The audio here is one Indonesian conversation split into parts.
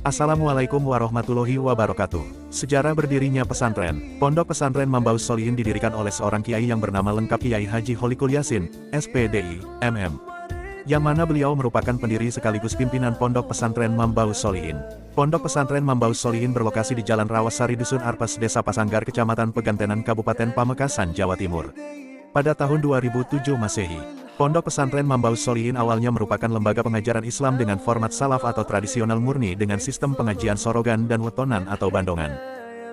Assalamualaikum warahmatullahi wabarakatuh. Sejarah berdirinya pesantren. Pondok Pesantren Mambaus Sholihin didirikan oleh seorang kiai yang bernama lengkap Kiai Haji Holikul Yasin, SPDI, MM. Yang mana beliau merupakan pendiri sekaligus pimpinan Pondok Pesantren Mambaus Sholihin. Pondok Pesantren Mambaus Sholihin berlokasi di Jalan Rawasari Dusun Arpes Desa Pasanggar Kecamatan Pegantenan Kabupaten Pamekasan, Jawa Timur. Pada tahun 2007 Masehi, Pondok Pesantren Mambaus Sholihin awalnya merupakan lembaga pengajaran Islam dengan format salaf atau tradisional murni dengan sistem pengajian sorogan dan wetonan atau bandongan.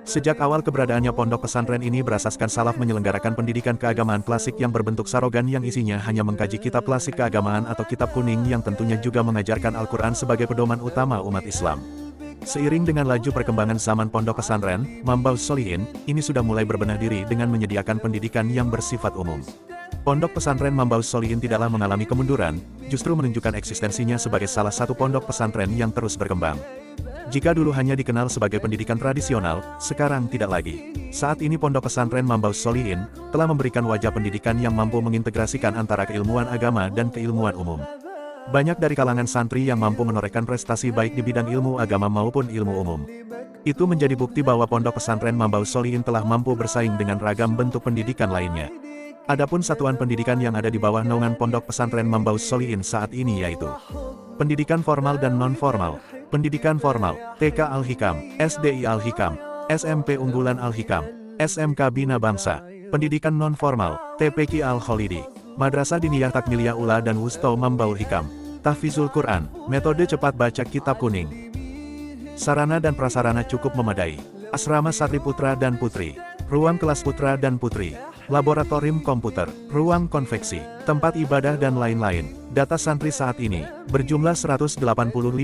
Sejak awal keberadaannya pondok pesantren ini berasaskan salaf menyelenggarakan pendidikan keagamaan klasik yang berbentuk sarogan yang isinya hanya mengkaji kitab klasik keagamaan atau kitab kuning yang tentunya juga mengajarkan Al-Quran sebagai pedoman utama umat Islam. Seiring dengan laju perkembangan zaman pondok pesantren, Mambaus Sholihin, ini sudah mulai berbenah diri dengan menyediakan pendidikan yang bersifat umum. Pondok Pesantren Mambaus Sholihin tidaklah mengalami kemunduran, justru menunjukkan eksistensinya sebagai salah satu pondok pesantren yang terus berkembang. Jika dulu hanya dikenal sebagai pendidikan tradisional, sekarang tidak lagi. Saat ini Pondok Pesantren Mambaus Sholihin telah memberikan wajah pendidikan yang mampu mengintegrasikan antara keilmuan agama dan keilmuan umum. Banyak dari kalangan santri yang mampu menorehkan prestasi baik di bidang ilmu agama maupun ilmu umum. Itu menjadi bukti bahwa Pondok Pesantren Mambaus Sholihin telah mampu bersaing dengan ragam bentuk pendidikan lainnya. Adapun satuan pendidikan yang ada di bawah naungan Pondok Pesantren Mambaus Sholihin saat ini yaitu pendidikan formal dan non-formal. Pendidikan formal, TK Al-Hikam, SDI Al-Hikam, SMP Unggulan Al-Hikam, SMK Bina Bangsa. Pendidikan non-formal, TPQ Al-Kholidi, Madrasah Diniyah Takmiliyah Ula dan Wusto Mambaul Hikam, Tahfizul Quran, metode cepat baca kitab kuning. Sarana dan prasarana cukup memadai. Asrama Satri Putra dan Putri, ruang kelas putra dan putri, laboratorium komputer, ruang konveksi, tempat ibadah dan lain-lain. Data santri saat ini berjumlah 185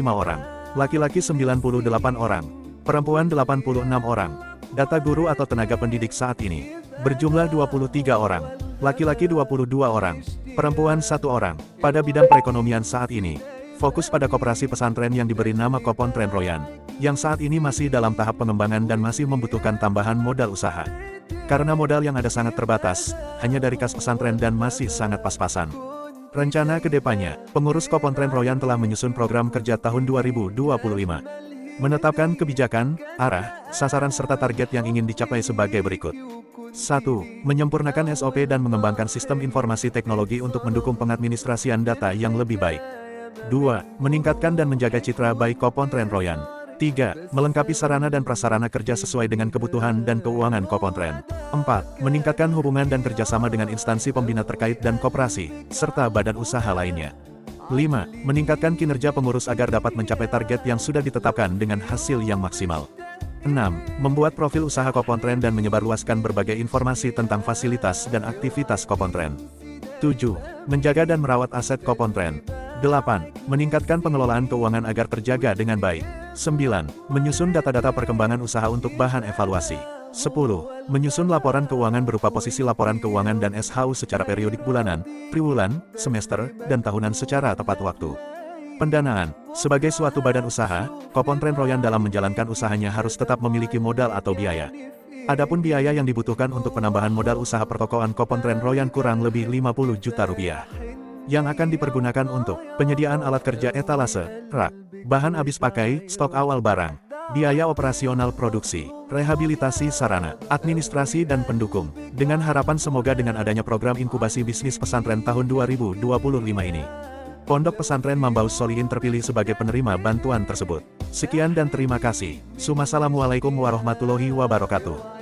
orang, laki-laki 98 orang, perempuan 86 orang. Data guru atau tenaga pendidik saat ini berjumlah 23 orang, laki-laki 22 orang, perempuan 1 orang. Pada bidang perekonomian saat ini, fokus pada koperasi pesantren yang diberi nama Kopontren Royan, yang saat ini masih dalam tahap pengembangan dan masih membutuhkan tambahan modal usaha. Karena modal yang ada sangat terbatas, hanya dari kas pesantren dan masih sangat pas-pasan. Rencana ke depannya, pengurus Kopontren Royan telah menyusun program kerja tahun 2025. Menetapkan kebijakan, arah, sasaran serta target yang ingin dicapai sebagai berikut. 1. Menyempurnakan SOP dan mengembangkan sistem informasi teknologi untuk mendukung pengadministrasian data yang lebih baik. 2. Meningkatkan dan menjaga citra baik Kopontren Royan. 3. Melengkapi sarana dan prasarana kerja sesuai dengan kebutuhan dan keuangan Kopontren. 4. Meningkatkan hubungan dan kerjasama dengan instansi pembina terkait dan koperasi, serta badan usaha lainnya. 5. Meningkatkan kinerja pengurus agar dapat mencapai target yang sudah ditetapkan dengan hasil yang maksimal. 6. Membuat profil usaha Kopontren dan menyebarluaskan berbagai informasi tentang fasilitas dan aktivitas Kopontren. 7. Menjaga dan merawat aset Kopontren. 8. Meningkatkan pengelolaan keuangan agar terjaga dengan baik. 9. Menyusun data-data perkembangan usaha untuk bahan evaluasi. 10. Menyusun laporan keuangan berupa posisi laporan keuangan dan SHU secara periodik bulanan, triwulan, semester, dan tahunan secara tepat waktu. Pendanaan. Sebagai suatu badan usaha, Kopontren Royan dalam menjalankan usahanya harus tetap memiliki modal atau biaya. Adapun biaya yang dibutuhkan untuk penambahan modal usaha pertokoan Kopontren Royan kurang lebih 50 juta rupiah. Yang akan dipergunakan untuk penyediaan alat kerja etalase, rak, bahan habis pakai, stok awal barang, biaya operasional produksi, rehabilitasi sarana, administrasi dan pendukung. Dengan harapan semoga dengan adanya program inkubasi bisnis pesantren tahun 2025 ini, Pondok Pesantren Mambaus Sholihin terpilih sebagai penerima bantuan tersebut. Sekian dan terima kasih. Assalamualaikum warahmatullahi wabarakatuh.